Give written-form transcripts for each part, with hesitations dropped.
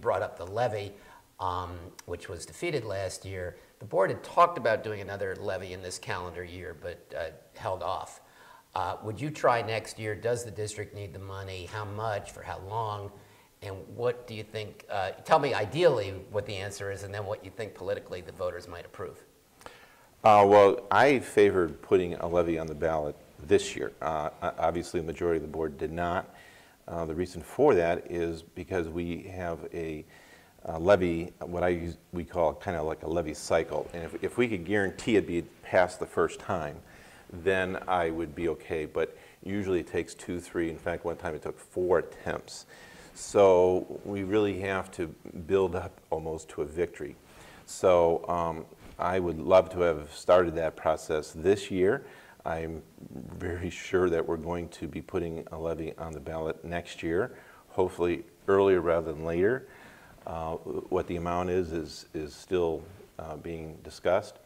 brought up the levy, which was defeated last year. The board had talked about doing another levy in this calendar year, but held off. Would you try next year? Does the district need the money? How much? For how long? And what do you think? Tell me ideally what the answer is, and then what you think politically the voters might approve. Well, I favored putting a levy on the ballot this year. Obviously, the majority of the board did not. The reason for that is because we have a levy, what we call kind of like a levy cycle. And if we could guarantee it'd be passed the first time, then I would be okay. But usually it takes 2, 3, in fact, one time it took 4 attempts. So we really have to build up almost to a victory. So I would love to have started that process this year. I'm very sure that we're going to be putting a levy on the ballot next year, hopefully earlier rather than later. What the amount is still being discussed.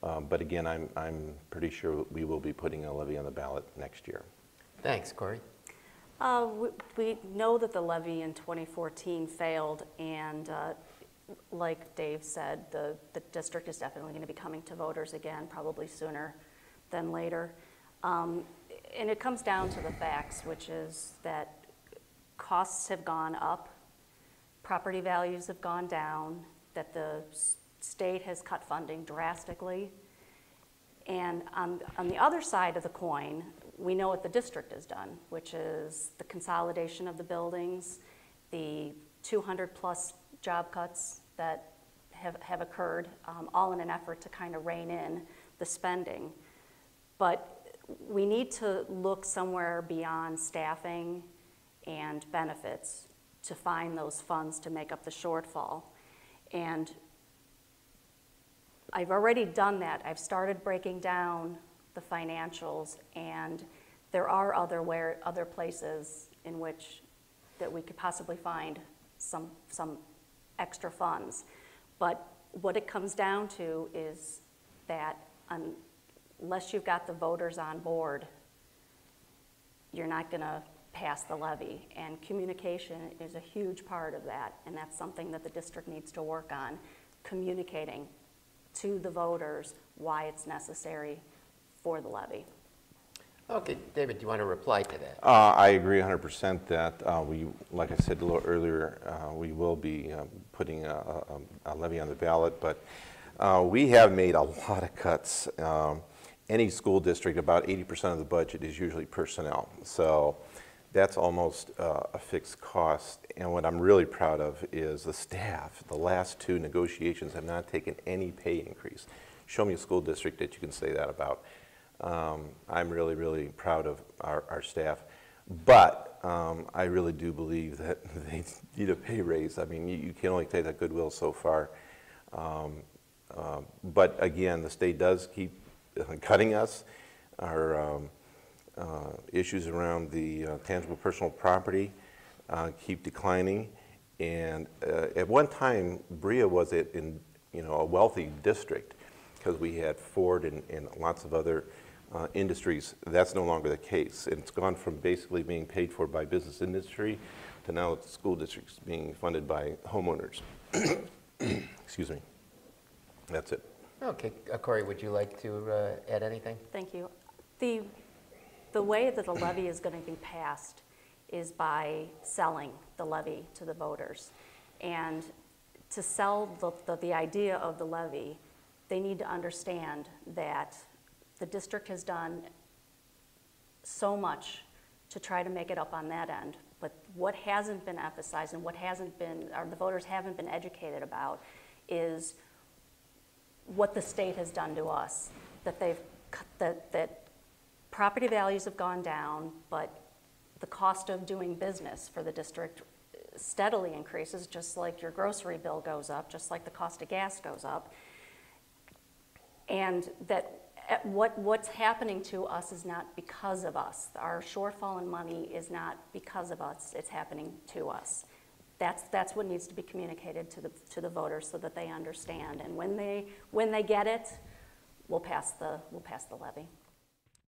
But again, I'm pretty sure we will be putting a levy on the ballot next year. Thanks, Cori. We know that the levy in 2014 failed, and like Dave said, the district is definitely going to be coming to voters again, probably sooner than later. And it comes down to the facts, which is that costs have gone up, property values have gone down, that the state has cut funding drastically. And on the other side of the coin, we know what the district has done, which is the consolidation of the buildings, the 200+ job cuts that have occurred, all in an effort to kind of rein in the spending. But we need to look somewhere beyond staffing and benefits to find those funds to make up the shortfall. And I've already done that. I've started breaking down the financials, and there are other places in which that we could possibly find some extra funds. But what it comes down to is that unless you've got the voters on board, you're not going to pass the levy. And communication is a huge part of that, and that's something that the district needs to work on, communicating to the voters why it's necessary for the levy. Okay, David, do you want to reply to that? I agree 100% that like I said a little earlier, we will be putting a levy on the ballot, but we have made a lot of cuts. Any school district, about 80% of the budget is usually personnel. So that's almost a fixed cost. And what I'm really proud of is the staff. The last 2 negotiations have not taken any pay increase. Show me a school district that you can say that about. I'm really, really proud of our staff. But I really do believe that they need a pay raise. I mean, you can only take that goodwill so far. But again, the state does keep cutting us. Our issues around the tangible personal property keep declining. And at one time, Berea was in a wealthy district because we had Ford and lots of other industries. That's no longer the case. And it's gone from basically being paid for by business industry to now the school districts being funded by homeowners. Excuse me. That's it. Okay, Cori, would you like to add anything? Thank you. The way that the levy is going to be passed is by selling the levy to the voters. And to sell the idea of the levy, they need to understand that the district has done so much to try to make it up on that end. But what hasn't been emphasized and what hasn't been, or the voters haven't been educated about, is what the state has done to us. That property values have gone down, but the cost of doing business for the district steadily increases, just like your grocery bill goes up, just like the cost of gas goes up. And that what's happening to us is not because of us. Our shortfall in money is not because of us, it's happening to us. That's what needs to be communicated to the voters so that they understand. And when they get it, we'll pass the levy.